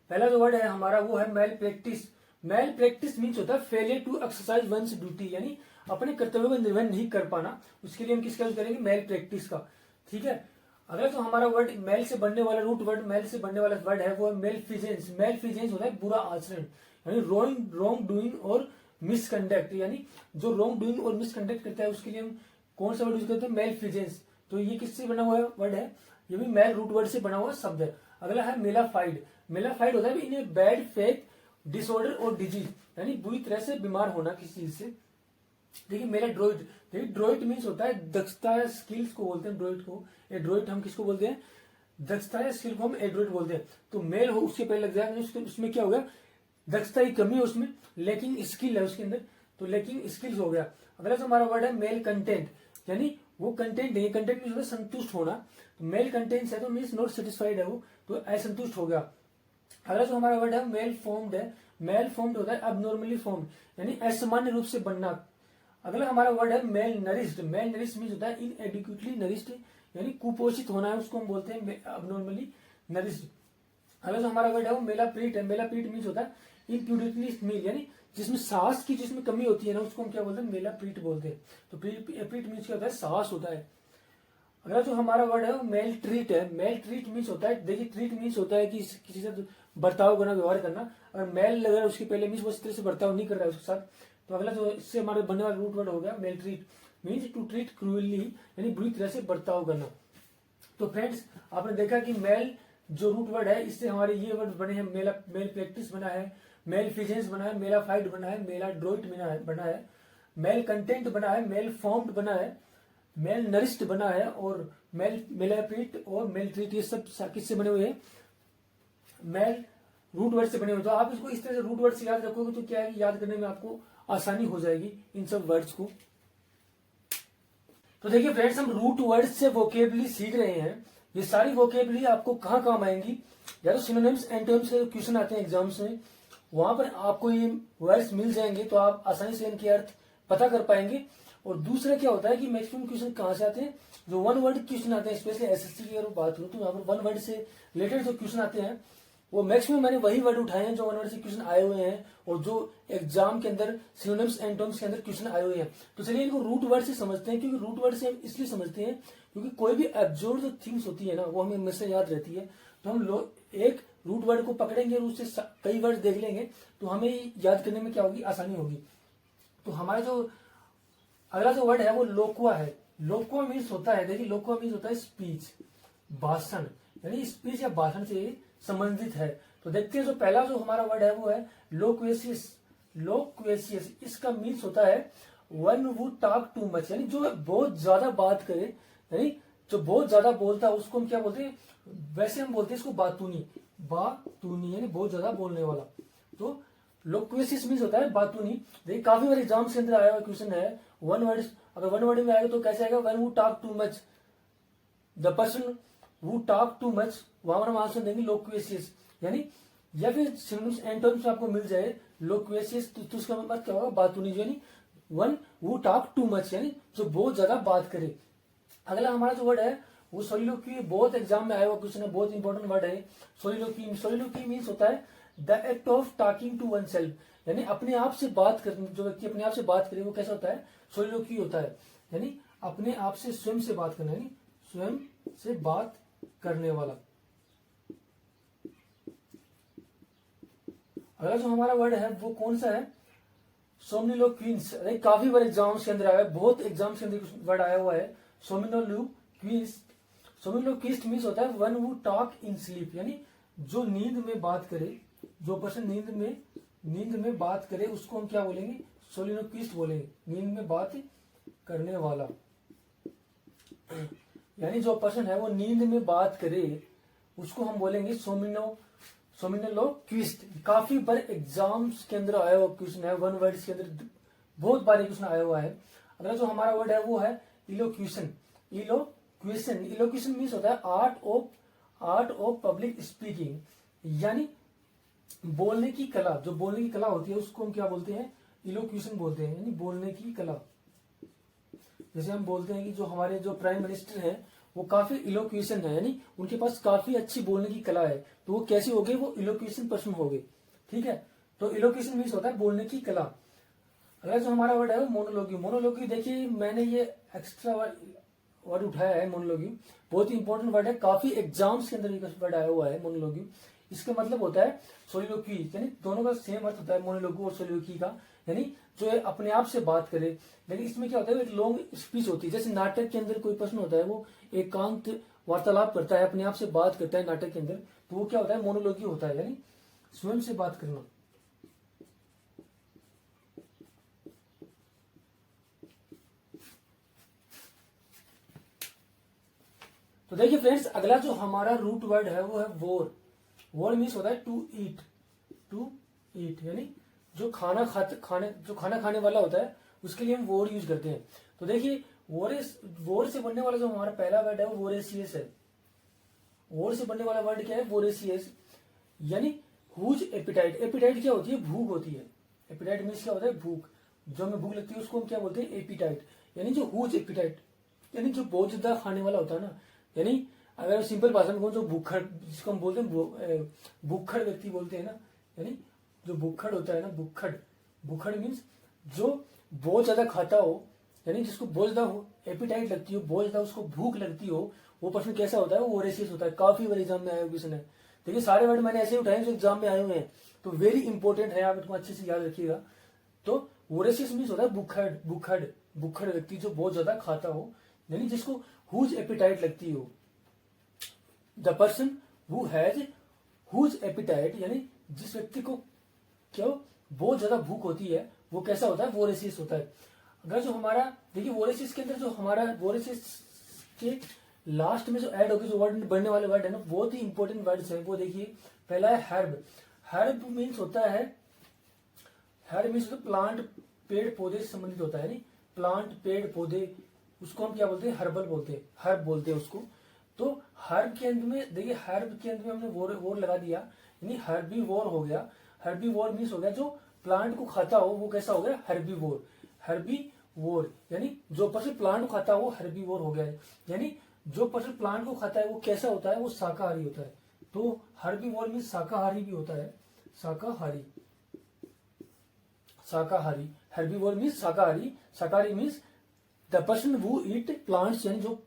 पहला जो वर्ड है हमारा वो है malpractice. Malpractice means होता है failure to exercise one's duty, यानी अपने कर्तव्यों का निर्वहन नहीं कर पाना, उसके लिए हम किसका यूज करेंगे, मेल प्रैक्टिस का, ठीक है। अगला जो हमारा वर्ड मेल से बनने वाला रूट वर्ड, मेल से बनने वाला वर्ड है वो है मेलफिजेंस। मेलफिजेंस होता है बुरा आचरण, यानी रॉन्ग डूइंग और मिसकंडक्ट, यानी जो रॉन्ग डूइंग और मिसकंडक्ट करता है उसके लिए हम कौन सा वर्ड यूज करते हैं, मेलफिजेंस। तो ये किससे बना हुआ वर्ड है, ये भी मेल रूट वर्ड से बना हुआ शब्द है। अगला है मेलाफाइड। मेलाफाइड होता है इन ए बैड फेथ डिसऑर्डर और डिजीज, यानी बुरी तरह से बीमार होना किसी चीज से। देखिए मेरा ड्रोइड, देखिए ड्रोइड मीन्स होता है दक्षता या स्किल्स को बोलते हैं ड्रोइड को। एड्रोइड हम किसको बोलते हैं, दक्षता या स्किल को हम एड्रोइड बोलते हैं। तो मेल हो उसके पहले लग जाएगा, उसमें क्या हो गया, दक्षता की कमी है उसमें, लैकिंग स्किल है उसके अंदर, तो लैकिंग स्किल्स हो गया। अगला जो हमारा वर्ड है मेल कंटेंट, यानी वो कंटेंट नहीं, कंटेंट मीन संतुष्ट होना, तो मेल कंटेंट है तो मीन्स नॉट सेटिस्फाइड है वो, तो असंतुष्ट हो गया। अगला जो हमारा वर्ड है मेल फॉर्म्ड है, मेल फॉर्म्ड होता है अबनॉर्मली फॉर्म्ड, यानी असामान्य रूप से बनना। अगला हमारा वर्ड है malnourished, malnourished means होता है इनएडिक्वेटली नरिश्ड, यानी कुपोषित होना है, उसको हम बोलते हैं अबनॉर्मली नरिश्ड। अगला जो हमारा वर्ड है वो मेलाप्रीट है, मेलाप्रीट मीन्स होता है इम्प्यूडिटली मील, यानी जिसमें सांस की जिसमें कमी होती है ना, उसको हम क्या बोलते हैं, मेलाप्रीट बोलते हैं। तो प्रीट मीन्स क्या होता है, सांस होता है। अगला जो हमारा वर्ड है वो मेल ट्रीट है, मेल ट्रीट मीन्स होता है, देखिए ट्रीट मीन्स होता है कि किसी से बर्ताव करना, व्यवहार करना, अगर मेल अगर उसके पहले मीन्स वो इस तरह से बर्ताव नहीं कर रहा है उसके साथ, तो अगला जो इससे हमारे बनने वाला रूट वर्ड हो गया maltreat, means to treat cruelly, यानी बुरी तरह से बर्ताव करना। तो फ्रेंड्स आपने देखा कि मेल जो रूट वर्ड है, इससे हमारे ये वर्ड बने हैं, मेल प्रैक्टिस बना है, मेल फिजेंस बना है, मेला फाइट बना है, मेला ड्रोइट बना है, मेल कंटेंट बना है, मेल फॉर्म्ड बना है, मेल नरिश्ड बना है, और मेल मेलाप्रीट और मेल ट्रीट, ये सब किससे बने हुए हैं, मेल रूट वर्ड से बने हुए। तो आप इसको इस तरह से रूट वर्ड से याद रखोगे तो क्या है, याद करने में आपको आसानी हो जाएगी इन सब वर्ड्स को। तो देखिए फ्रेंड्स, हम रूट वर्ड से वोकेबुलरी सीख रहे हैं, ये सारी वोकेबुलरी आपको कहाँ काम आएंगी, या तो सिनोनिम्स एंटोनिम्स के क्वेश्चन आते हैं एग्जाम्स में, वहां पर आपको ये वर्ड्स मिल जाएंगे, तो आप आसानी से इनके अर्थ पता कर पाएंगे। और दूसरा क्या होता है कि मैक्सिमम क्वेश्चन कहाँ से आते हैं, जो वन वर्ड क्वेश्चन आते हैं, स्पेशली एसएससी की अगर बात करूँ तो यहाँ पर वन वर्ड से रिलेटेड जो क्वेश्चन आते हैं, वो मैक्सिमम मैंने वही वर्ड उठाए हैं जो वन वर्ड से क्वेश्चन आए हुए हैं, और जो एग्जाम के अंदर सिनोनिम्स एंटोनिम्स के अंदर क्वेश्चन आए हुए हैं। तो चलिए इनको रूट वर्ड से समझते हैं, क्योंकि रूट वर्ड से हम इसलिए समझते हैं क्योंकि कोई भी एब्जॉर्ब जो थिंग्स होती है ना, वो हमें हमेशा याद रहती है। तो हम एक रूट वर्ड को पकड़ेंगे और उससे कई वर्ड देख लेंगे, तो हमें याद करने में क्या होगी, आसानी होगी। तो हमारा जो अगला जो वर्ड है वो लोक्वा है। लोक्वा मीन्स होता है, देखिए लोक्वा मीन्स होता है स्पीच, भाषण, यानी स्पीच या भाषण से संबंधित है। तो देखते हैं जो पहला जो हमारा वर्ड है वो है लोक्वेशियस। लोक्वेशियस इसका मीन्स होता है one who talk too much, यानी जो बहुत ज्यादा बात करे, यानी जो बहुत ज्यादा बोलता है उसको हम क्या बोलते हैं, वैसे हम बोलते हैं इसको बातूनी, बातूनी यानी बहुत ज्यादा बोलने वाला। तो लोक्वेशियस मीन्स होता है बातूनी। देखिए काफी बार एग्जाम्स के अंदर आया हुआ क्वेश्चन है, वन वर्ड, अगर वन वर्ड में आएगा तो कैसे आएगा, one who talk too much, the person who talk too much, वहां हम आंसर देंगे लोक्वेशियस, यानी या फिर सिनोनिम्स एंटोनिम्स आपको मिल जाए लोक्वेशियस, तो उसका मतलब क्या होगा, बातूनी, यानी one who talk too much, यानी जो बहुत ज्यादा बात करे। अगला हमारा जो वर्ड है वो सोलिलोक्वी, बहुत एग्जाम में आया हुआ क्वेश्चन है, बहुत इंपॉर्टेंट वर्ड है सोलिलोक्वी। सोलिलोक्वी मीन्स होता है the act of talking to oneself, यानी अपने आप से बात करने, जो व्यक्ति अपने आप से बात करे वो कैसा होता है, सोलिलोक्वी होता है, यानी अपने आप से स्वयं से बात करना, यानी स्वयं से बात करने वाला। अगला जो हमारा वर्ड है वो कौन सा है, सोमनिलोक्विंस। काफी बार एग्जाम्स के अंदर आया है, बहुत एग्जाम्स के अंदर वर्ड आया हुआ है सोमनिलोक्विस्ट। सोमनिलोक्विस्ट मीन्स होता है one who talk in sleep, यानी जो नींद में बात करे, जो पर्सन नींद में बात करे उसको हम क्या बोलेंगे, सोलिलोक्विस्ट बोलेंगे, नींद में बात करने वाला। यानी जो पर्सन है वो नींद में बात करे उसको हम बोलेंगे सोमिनोलोक्विस्ट। काफी बार एग्जाम्स के अंदर आया हुआ क्वेश्चन है, वन वर्ड्स के अंदर बहुत बार क्वेश्चन आया हुआ है। अगला जो हमारा वर्ड है वो है इलोक्यूशन। इलोक्यूशन, इलोक्यूशन मीन्स होता है आर्ट ऑफ पब्लिक स्पीकिंग, यानी बोलने की कला। जो बोलने की कला होती है उसको हम क्या बोलते हैं, इलोक्यूशन बोलते हैं, यानी बोलने की कला। जैसे हम बोलते हैं कि जो हमारे जो प्राइम मिनिस्टर हैं वो काफी इलोक्यूशन है, यानी उनके पास काफी अच्छी बोलने की कला है, तो वो कैसे हो गए, वो इलोक्यूशन पर्सन हो गए। ठीक है, तो इलोक्यूशन मीन्स होता है बोलने की कला। अगर जो हमारा वर्ड है वो मोनोलॉगी। मोनोलॉगी देखिए मैंने ये एक्स्ट्रा वर्ड उठाया है, मोनोलॉगी बहुत ही इंपॉर्टेंट वर्ड है, काफी एग्जाम्स के अंदर ये वर्ड आया हुआ है मोनोलॉगी। इसका मतलब होता है सोलिलोक्वी, यानी दोनों का सेम अर्थ होता है मोनोलॉगी और सोलिलोक्वी का, यानी जो है अपने आप से बात करे। लेकिन इसमें क्या होता है, एक लॉन्ग स्पीच होती है। जैसे नाटक के अंदर कोई पर्सन होता है वो एकांत वार्तालाप करता है, अपने आप से बात करता है नाटक के अंदर, तो वो क्या होता है, मोनोलॉगी होता है, यानी स्वयं से बात करना। तो देखिए फ्रेंड्स, अगला जो हमारा रूट वर्ड है वो है वोर। वोर मीन्स होता है टू ईट, टू ईट, यानी जो खाना खाने वाला होता है उसके लिए हम वोर यूज करते हैं। तो देखिए वोर से बनने वाला जो हमारा पहला वर्ड है वो वोरेसियस है। वोर से बनने वाला वर्ड क्या है? वोरेसियस, यानी हुज एपिटाइट। एपिटाइट क्या होती है? भूख होती है। एपिटाइट मीन्स क्या होता है? भूख। जो हमें भूख लगती है उसको हम क्या बोलते हैं? एपिटाइट। यानी जो हुज एपिटाइट, यानी जो बहुत ज्यादा खाने वाला होता है ना, यानी अगर सिंपल भाषा में कहूँ, जो भूखड़, जिसको हम बोलते हैं भूखड़ व्यक्ति बोलते हैं ना, यानी जो भूखड़ होता है ना, भूखड़ मीन्स जो बहुत ज्यादा खाता हो, यानी जिसको बहुत ज्यादा एपिटाइट लगती हो, बहुत ज्यादा उसको भूख लगती हो, वो पर्सन कैसा होता है? वो वोरेशियस होता है। काफी बार एग्जाम में आया हुआ ने। देखिए सारे वर्ड मैंने ऐसे उठाए जो एग्जाम में आए हुए हैं, तो वेरी इंपॉर्टेंट है, आप इसको अच्छे से याद रखिएगा। तो वोरेशियस मीन्स होता है भूखड़ व्यक्ति जो बहुत ज्यादा खाता हो, यानी जिसको हुज एपिटाइट लगती हो। The person who has huge appetite, यानी जिस व्यक्ति को क्यों बहुत ज्यादा भूख होती है, वो कैसा होता है? वोरेशियस होता है। अगर जो हमारा देखिए वोरेशियस के अंदर जो हमारा वोरेशियस के लास्ट में जो ऐड होगी, जो वर्ड बनने वाले वर्ड है ना, बहुत ही इंपॉर्टेंट वर्ड्स है वो। देखिए पहला है हर्ब। हर्ब मीन्स होता है, हर्ब मीन्स तो प्लांट, पेड़ पौधे से संबंधित होता है, यानी प्लांट पेड़ पौधे, उसको हम क्या बोलते हैं? हर्बल बोलते हैं, हर्ब बोलते हैं उसको। तो हर्ब के अंत में देखिए, हर्ब के अंत में हमने वोर लगा दिया, यानी हर्बीवोर हो गया। हर्बीवोर मीन्स हो गया जो प्लांट को खाता हो, वो कैसा हो गया? हर्बीवोर। हर्बीवोर यानी जो पर्सन प्लांट को खाता हो वो हर्बीवोर हो गया है। यानी जो पर्सन प्लांट को खाता है वो कैसा होता है? वो शाकाहारी होता है। तो हर्बीवोर मीन्स शाकाहारी भी होता है, शाकाहारी। शाकाहारी, हर्बीवोर मीन्स शाकाहारी। शाकाहारी means the person who eat plants, यानी जो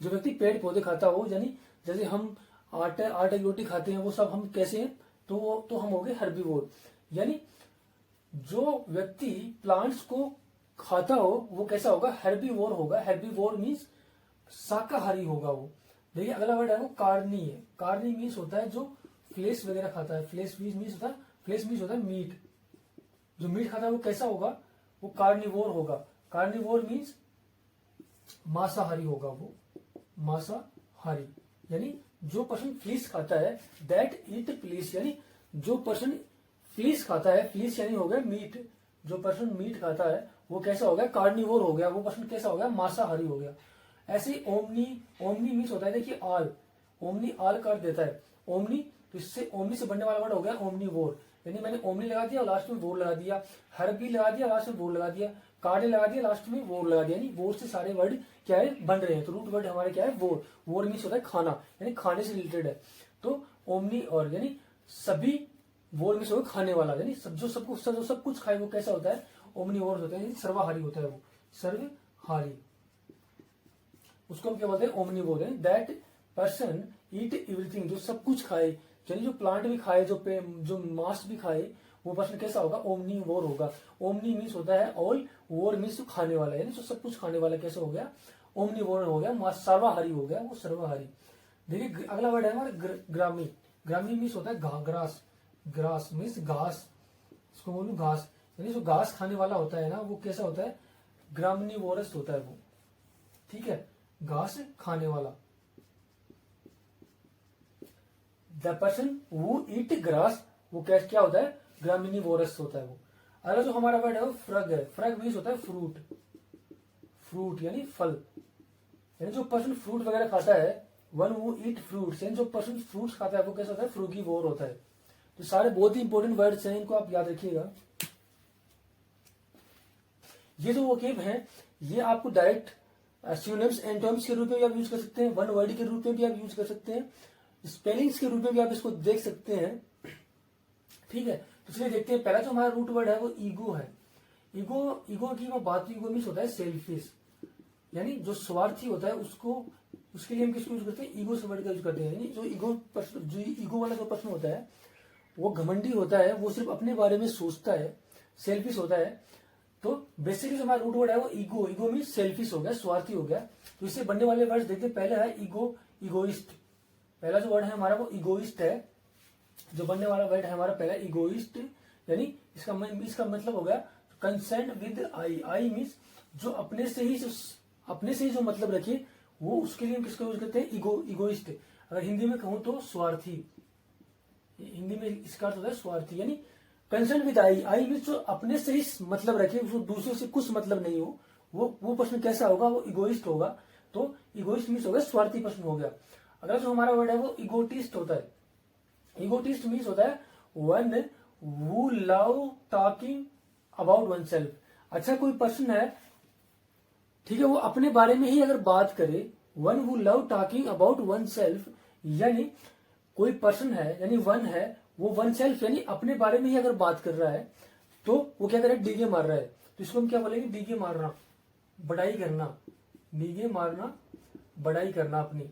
व्यक्ति पेड़ पौधे खाता हो, यानी जैसे हम आटे की रोटी खाते हैं, वो सब हम कैसे हैं? तो हम हो गए हर्बीवोर। यानी जो व्यक्ति प्लांट्स को खाता हो वो कैसा होगा? हर्बीवोर होगा। हर्बीवोर मीन्स शाकाहारी होगा वो। देखिए अगला वर्ड है वो कार्नी है। कार्नी मीन्स होता है जो फ्लेश वगैरह खाता है। फ्लेश मीन्स होता है मीट। जो मीट खाता है वो कैसा होगा? वो कार्निवोर होगा। कार्निवोर मीन्स मांसाहारी होगा वो, मांसाहारी। यानी जो पर्सन फ्लीस खाता है, दैट ईट फ्लीस, यानी जो पर्सन फ्लीस खाता है, फ्लीस यानी हो गया मीट। जो पर्सन मीट खाता है वो कैसा हो गया? कार्निवोर हो गया। वो पर्सन कैसा हो गया? मांसाहारी हो गया। ऐसे ओमनी मीन्स होता है, देखिए आल, ओमनी आल कर देता है। ओमनी, तो इससे ओमनी से बनने वाला वर्ड हो गया ओमनीवोर, यानी मैंने ओमनी लगा दिया और लास्ट में वोर लगा दिया। हर्बी लगा दिया, लास्ट में वोर लगा दिया। कार्डे लगा दिया, लास्ट में वोर लगा दिया, यानी वोर से सारे वर्ड क्या है? बन रहे हैं। तो रूट वर्ड हमारे क्या है? वोर। वोर मीन्स होता है खाना, यानी खाने से रिलेटेड है। तो ओमनी और यानी सभी, वोर मीन्स होगा खाने वाला, यानी जो सब कुछ खाए वो कैसा होता है? ओमनीवोर होता है, यानी सर्वाहारी होता है वो, सर्वहारी। उसको हम क्या बोलते हैं? Omnivore. That person eat everything, जो सब कुछ खाए, यानी जो प्लांट भी खाए, जो मांस भी खाए, वो पर्सन कैसा होगा? ओमनीवोर होगा। ओमनी मीन्स होता है ऑल, वोर मीन्स खाने वाला, यानी जो सब कुछ खाने वाला कैसा हो गया? ओमनीवोर हो गया, सर्वाहारी हो गया, वो सर्वाहारी। देखिए अगला वर्ड है हमारा ग्रामी। ग्रामी मीन्स होता है ग्रास। ग्रास मीन्स घास, इसको बोलूं घास, यानी जो घास खाने वाला होता है ना, वो कैसा होता है? ग्रामनीवोरस होता है वो, ठीक है, घास खाने वाला। The person who eat grass, वो क्या होता है? ग्रामिनीवोरस होता है वो। अगला जो हमारा वर्ड है वो फ्रग है। फ्रग मीन्स होता है फ्रूट। फ्रूट यानी फल, यानी जो पर्सन फ्रूट वगैरह खाता है, वन हु ईट फ्रूट्स, यानी जो पर्सन फ्रूट्स खाता है वो कैसा होता है? फ्रूगीवोर होता है। तो सारे बहुत ही इंपॉर्टेंट वर्ड्स हैं, इनको आप याद रखिएगा। ये जो वोकेब हैं, ये आपको डायरेक्ट सिनोनिम्स एंटोनिम्स के रूप में भी आप यूज कर सकते हैं, वन वर्ड के रूप में भी आप यूज कर सकते हैं, स्पेलिंग्स के रूप में भी आप इसको देख सकते हैं, ठीक है। तो चलिए देखते हैं। पहला जो हमारा रूट वर्ड है वो ईगो है। ईगो की मैं बात, ईगो मीन्स होता है सेल्फिश, यानी जो स्वार्थी होता है उसको, उसके लिए हम किसको यूज करते हैं? ईगो से वर्ड का यूज करते हैं। यानी जो ईगो वाला जो पर्सन होता है वो घमंडी होता है, वो सिर्फ अपने बारे में सोचता है, सेल्फिश होता है। तो बेसिकली जो हमारा रूट वर्ड है वो ईगो। ईगो मीन्स सेल्फिश हो गया, स्वार्थी हो गया। तो इससे बनने वाले वर्ड देखते हैं। पहले है ईगो, इगोइस्ट। पहला जो वर्ड है हमारा वो इगोइस्ट है। जो बनने वाला वर्ड है हमारा पहला इगोइस्ट, यानी इसका मतलब हो गया concern with I. I means जो अपने से ही जो मतलब रखे, वो उसके लिए हम किसको यूज करते हैं? इगोइस्ट। अगर हिंदी में कहूं तो स्वार्थी। हिंदी में इसका अर्थ होता है स्वार्थी, यानी concern with I, I mean जो अपने से ही मतलब रखे, उसको दूसरे से कुछ मतलब नहीं हो, वो पर्सन कैसा होगा, वो इगोइस्ट होगा। तो इगोइस्ट मीन्स हो गया स्वार्थी पर्सन हो गया। अगला जो हमारा वर्ड है वो इगोटिस्ट होता है। इगोटिस्ट मीन्स होता है one who love talking about one self. अच्छा कोई पर्सन है, ठीक है, वो अपने बारे में ही अगर बात करे, one who love talking about one self, यानी कोई पर्सन है यानी वन है, वो वन सेल्फ यानी अपने बारे में ही अगर बात कर रहा है, तो वो क्या करे, डीगे मार रहा है। तो इसको हम क्या बोलेंगे, डीगे मारना, बड़ाई करना, डीगे मारना, बड़ाई करना अपनी।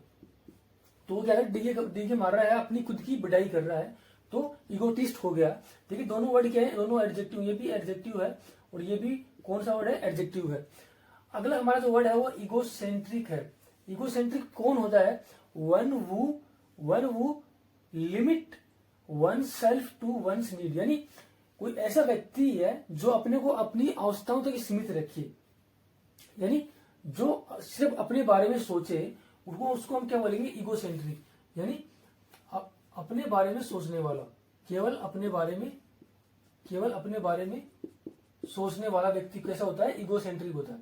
तो वो क्या है, डीगे मार रहा है, अपनी खुद की बड़ाई कर रहा है, तो इगोटिस्ट हो गया। देखिए दोनों वर्ड क्या है, दोनों एडजेक्टिव, ये भी एडजेक्टिव है और ये भी कौन सा वर्ड है, एडजेक्टिव है। अगला हमारा जो वर्ड है वो इगोसेंट्रिक है। इगोसेंट्रिक कौन होता है, one who limit oneself to one's need, यानी कोई ऐसा व्यक्ति है जो अपने को अपनी आवश्यकताओं तक सीमित रखे, यानी जो सिर्फ अपने बारे में सोचे, उसको हम क्या बोलेंगे, इगोसेंट्रिक, यानी अपने बारे में सोचने वाला, केवल अपने बारे में सोचने वाला व्यक्ति कैसा होता है, इगोसेंट्रिक होता है।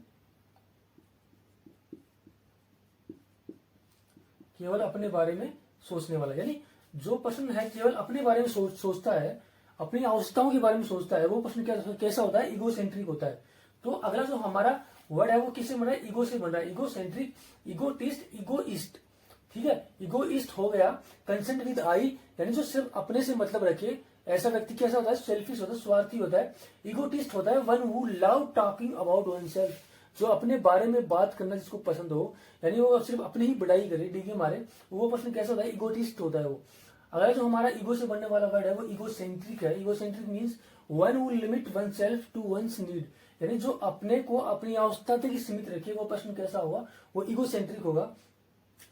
केवल अपने बारे में सोचने वाला, यानी जो पर्सन है केवल अपने बारे में सोचता है, अपनी आवश्यकताओं के बारे में सोचता है, वो पर्सन कैसा होता है, इगोसेंट्रिक होता है। तो अगला जो हमारा वर्ड है वो किससे बन रहा है, ईगो से बन रहा है। इगोसेंट्रिक, इगोटिस्ट, इगोइस्ट, ठीक है। इगोइस्ट हो गया कंसर्न विद आई, यानी जो सिर्फ अपने से मतलब रखे, ऐसा व्यक्ति कैसा होता है, सेल्फिश होता है, स्वार्थी होता है। इगोटिस्ट होता है one who love talking about one self, जो अपने बारे में बात करना जिसको पसंद हो, यानी वो सिर्फ अपनी ही बड़ाई करे, डीगे मारे, वो पर्सन कैसा होता है, इगोटिस्ट होता है वो। अगर जो हमारा ईगो से बनने वाला वर्ड है वो इगोसेंट्रिक है। Egocentric means one who limit oneself to one's need, यानी जो अपने को अपनी आवश्यकता तक सीमित रखे, वो पर्सन कैसा होगा, वो इगोसेंट्रिक होगा।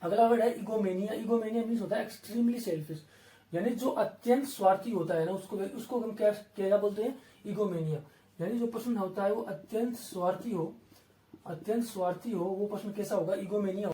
अगला वर्ड है इगोमेनिया। इगोमेनिया मीन्स होता है एक्सट्रीमली सेल्फिश, यानी जो अत्यंत स्वार्थी होता है ना, उसको हम क्या बोलते हैं, इगोमेनिया। यानी जो पर्सन होता है वो अत्यंत स्वार्थी हो, वो पर्सन कैसा होगा, इगोमेनिया।